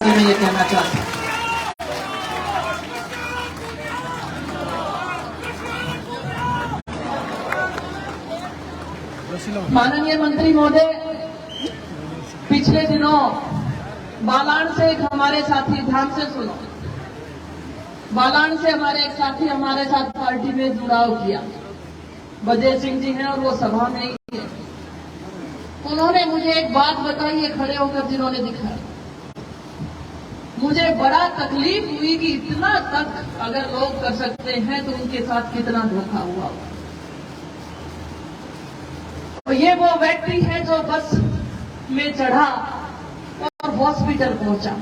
मैं ये कहना चाहता हूं। माननीय मंत्री महोदय, पिछले दिनों बालान से एक हमारे साथी, ध्यान से सुनो, बालान से हमारे एक साथी हमारे साथ पार्टी में जुड़ाव किया, बजय सिंह जी हैं और वो सभा में ही है। उन्होंने मुझे एक बात बताई है खड़े होकर, जिन्होंने दिखाया, मुझे बड़ा तकलीफ हुई कि इतना तक अगर लोग कर सकते हैं तो उनके साथ कितना धोखा हुआ। और ये वो व्यक्ति है जो बस में चढ़ा और हॉस्पिटल पहुंचा,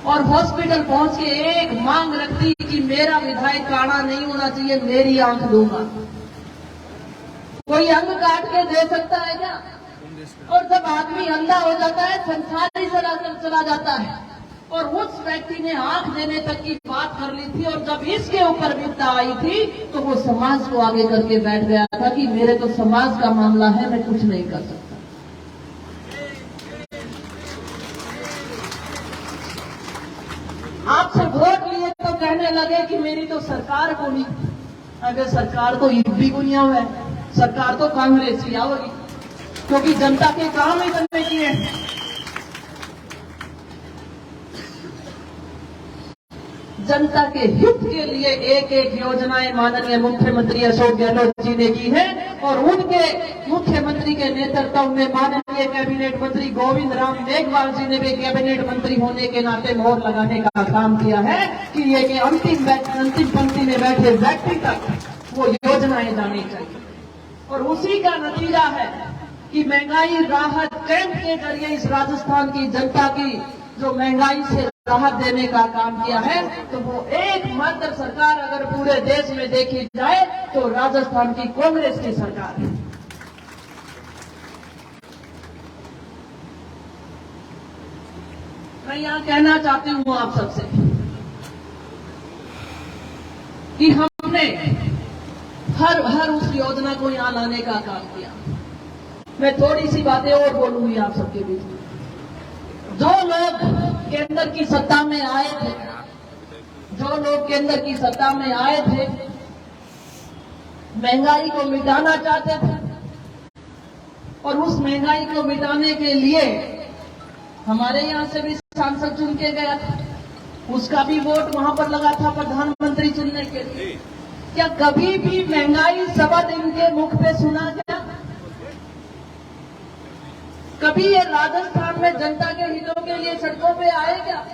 और हॉस्पिटल पहुंच के एक मांग रखती कि मेरा विधायक काड़ा नहीं होना चाहिए, मेरी आंख दूंगा। कोई अंग काट के दे सकता है क्या? और जब आदमी अंधा हो जाता है, संसार ही चला जाता है। और उस व्यक्ति ने आंख देने तक की बात कर ली थी, और जब इसके ऊपर विपदा आई थी तो वो समाज को आगे करके बैठ गया था कि मेरे तो समाज का मामला है, मैं कुछ नहीं कर सकता। आपसे वोट लिए तो कहने लगे कि मेरी तो सरकार को नहीं, अगर सरकार तो यूपी को नहीं है, सरकार तो कांग्रेस की आओगी, क्योंकि जनता के काम ही करने की है। जनता के हित के लिए एक एक योजनाएं माननीय मुख्यमंत्री अशोक गहलोत जी ने की है, और उनके मुख्यमंत्री के नेतृत्व में माननीय कैबिनेट मंत्री गोविंद राम मेघवाल जी ने भी कैबिनेट मंत्री होने के नाते मोहर लगाने का काम किया है कि ये कि अंतिम पंक्ति में बैठे व्यक्ति तक वो योजनाएं जानी चाहिए। और उसी का नतीजा है कि महंगाई राहत कैंप के जरिए इस राजस्थान की जनता की जो महंगाई से राहत देने का काम किया है, तो वो एकमात्र सरकार अगर पूरे देश में देखी जाए तो राजस्थान की कांग्रेस की सरकार है। मैं यहां कहना चाहती हूं आप सबसे कि हमने हर उस योजना को यहां लाने का काम किया। मैं थोड़ी सी बातें और बोलूंगी आप सबके बीच में। जो लोग केंद्र की सत्ता में आए थे, जो लोग केंद्र की सत्ता में आए थे, महंगाई को मिटाना चाहते थे, और उस महंगाई को मिटाने के लिए हमारे यहां से भी सांसद चुन के गया था, उसका भी वोट वहां पर लगा था प्रधानमंत्री चुनने के लिए। क्या कभी भी महंगाई शब्द इनके मुख पे सुना गया? कभी ये राजस्थान में जनता के हितों के लिए सड़कों पे आए क्या?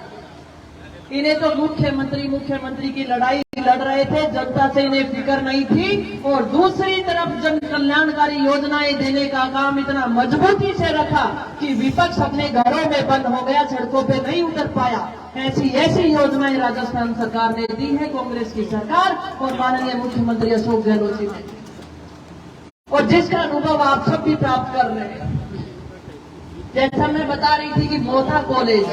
इन्हें तो मुख्यमंत्री की लड़ाई लड़ रहे थे, जनता से इन्हें फिक्र नहीं थी, और दूसरी तरफ जन कल्याणकारी योजनाएं देने का काम इतना मजबूती से रखा कि विपक्ष अपने घरों में बंद हो गया, सड़कों पे नहीं उतर पाया। ऐसी योजनाएं राजस्थान सरकार ने दी है, कांग्रेस की सरकार और माननीय मुख्यमंत्री अशोक गहलोत जी ने, और जिसका अनुभव आप सब भी प्राप्त कर रहे हैं। जैसा मैं बता रही थी कि मोथा कॉलेज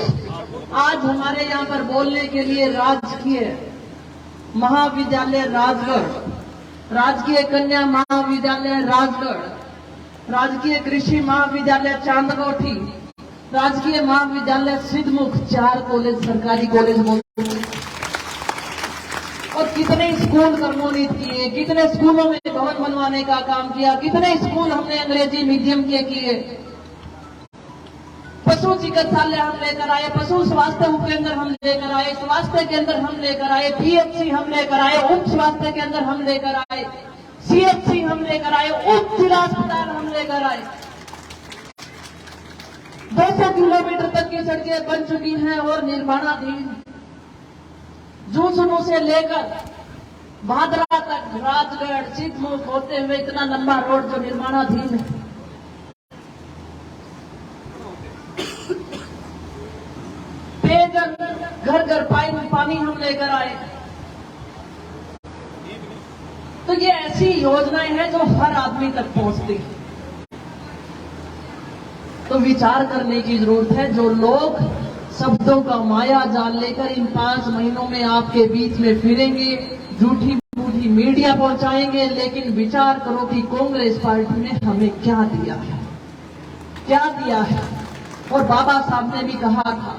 आज हमारे यहाँ पर बोलने के लिए राजकीय महाविद्यालय राजगढ़, राजकीय कन्या महाविद्यालय राजगढ़, राजकीय कृषि महाविद्यालय चांदकोठी, राजकीय महाविद्यालय सिद्धमुख, 4 कॉलेज सरकारी कॉलेज मौजूद। और कितने स्कूल कर्मोन्वित किए, कितने स्कूलों में भवन बनवाने का काम किया, कितने स्कूल हमने अंग्रेजी मीडियम के किए। पशु चिकित्सालय हम लेकर आए, पशु स्वास्थ्य उपकेंद्र हम लेकर आए, स्वास्थ्य केंद्र हम लेकर आए, पीएचसी हम लेकर आए, उप स्वास्थ्य केंद्र हम लेकर आए, सीएचसी हम लेकर आए, उप जिला अस्पताल हम लेकर आए। 200 किलोमीटर तक की सड़कें बन चुकी हैं और निर्माणाधीन। झुंझुनू से लेकर भादरा तक, राजगढ़ सिद्धमुख होते हुए इतना लंबा रोड जो निर्माणाधीन है। पेयजल, घर घर पानी हम लेकर आए। तो ये ऐसी योजनाएं हैं जो हर आदमी तक पहुंचती है। तो विचार करने की जरूरत है। जो लोग शब्दों का माया जाल लेकर इन 5 महीनों में आपके बीच में फिरेंगे, झूठी मूठी मीडिया पहुंचाएंगे, लेकिन विचार करो कि कांग्रेस पार्टी ने हमें क्या दिया है, क्या दिया है। और बाबा साहब ने भी कहा था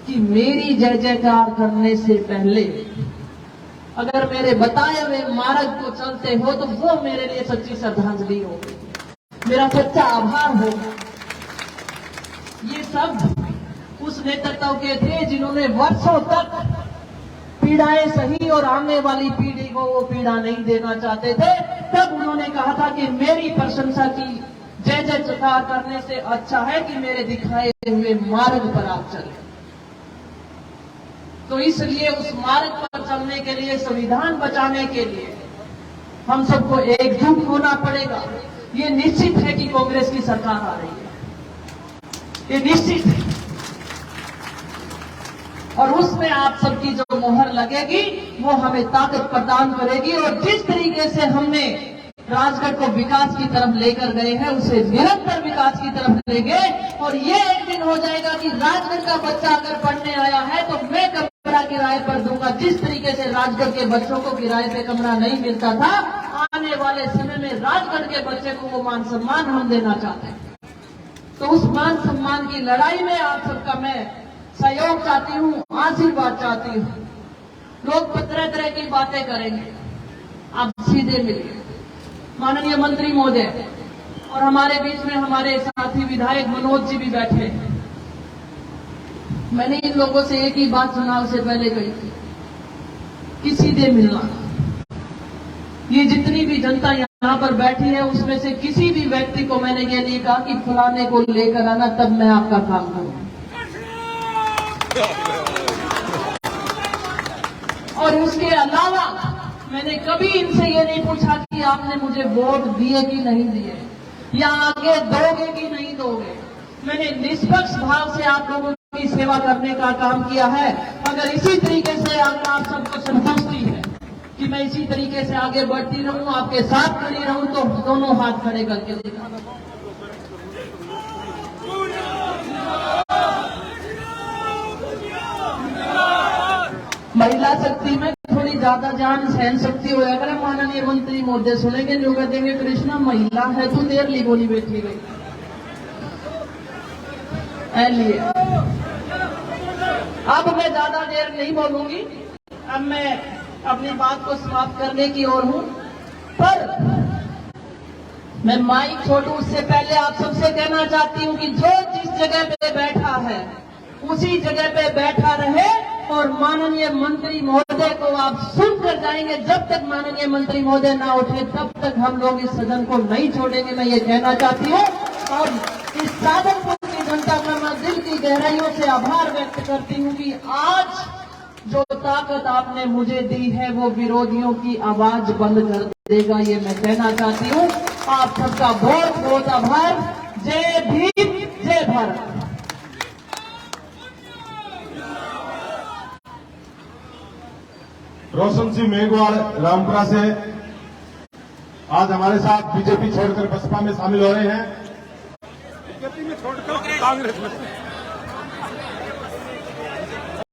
कि मेरी जय जयकार करने से पहले अगर मेरे बताए हुए मार्ग को चलते हो तो वो मेरे लिए सच्ची श्रद्धांजलि होगी, मेरा सच्चा आभार होगा। ये सब उस नेतृत्व के थे जिन्होंने वर्षों तक पीड़ाएं सही और आने वाली पीढ़ी को वो पीड़ा नहीं देना चाहते थे। तब उन्होंने कहा था कि मेरी प्रशंसा की जय जयकार करने से अच्छा है कि मेरे दिखाए हुए मार्ग पर आप चले। तो इसलिए उस मार्ग पर चलने के लिए, संविधान बचाने के लिए हम सबको एकजुट होना पड़ेगा। ये निश्चित है कि कांग्रेस की सरकार आ रही है, ये निश्चित है, और उसमें आप सबकी जो मोहर लगेगी वो हमें ताकत प्रदान करेगी। और जिस तरीके से हमने राजगढ़ को विकास की तरफ लेकर गए हैं, उसे निरंतर विकास की तरफ ले गए। और ये एक दिन हो जाएगा कि राजगढ़ का बच्चा अगर पढ़ने आया है तो मैं कमरा किराए पर दूंगा। जिस तरीके से राजगढ़ के बच्चों को किराए पे कमरा नहीं मिलता था, आने वाले समय में राजगढ़ के बच्चे को वो मान सम्मान हम देना चाहते हैं। तो उस मान सम्मान की लड़ाई में आप सबका मैं सहयोग चाहती हूँ, आशीर्वाद चाहती हूँ। लोग तरह तरह की बातें करेंगे, आप सीधे मिलिए। माननीय मंत्री महोदय और हमारे बीच में हमारे साथी विधायक मनोज जी भी बैठे हैं। मैंने इन लोगों से एक ही बात चुनाव से पहले कही थी कि सीधे मिलना। ये जितनी भी जनता यहाँ पर बैठी है उसमें से किसी भी व्यक्ति को मैंने ये नहीं कहा कि फलाने को लेकर आना तब मैं आपका काम करूँ। और उसके अलावा मैंने कभी इनसे ये नहीं पूछा कि आपने मुझे वोट दिए कि नहीं दिए, या आगे दोगे कि नहीं दोगे। मैंने निष्पक्ष भाव से आप लोगों की सेवा करने का काम किया है। अगर इसी तरीके से अगर आप सबको संतुष्टि है कि मैं इसी तरीके से आगे बढ़ती रहूं, आपके साथ खड़ी रहूं, तो दोनों हाथ खड़े करके दिखा। महिला शक्ति में थोड़ी ज्यादा जान सहन शक्ति हो जाएगा। माननीय मंत्री महोदय सुनेंगे, जो कह देंगे कृष्णा महिला है तू देर ली बोली बैठी गई। लिए अब मैं ज्यादा देर नहीं बोलूंगी, अब मैं अपनी बात को समाप्त करने की ओर हूं। पर मैं माइक छोड़ू उससे पहले आप सबसे कहना चाहती हूं कि जो जिस जगह पे बैठा है उसी जगह पे बैठा रहे और माननीय मंत्री महोदय को आप सुनकर जाएंगे। जब तक माननीय मंत्री महोदय ना उठे तब तक हम लोग इस सदन को नहीं छोड़ेंगे, मैं ये कहना चाहती हूँ। और इस साधनपुर की जनता का मैं दिल की गहराइयों से आभार व्यक्त करती हूँ कि आज जो ताकत आपने मुझे दी है वो विरोधियों की आवाज बंद कर देगा, ये मैं कहना चाहती हूँ। आप सबका बहुत बहुत आभार। जय भीम, जय भारत। रोशन सिंह मेघवाल रामपुरा से आज हमारे साथ बीजेपी छोड़कर बसपा में शामिल हो रहे हैं। बीजेपी में छोड़कर कांग्रेस में।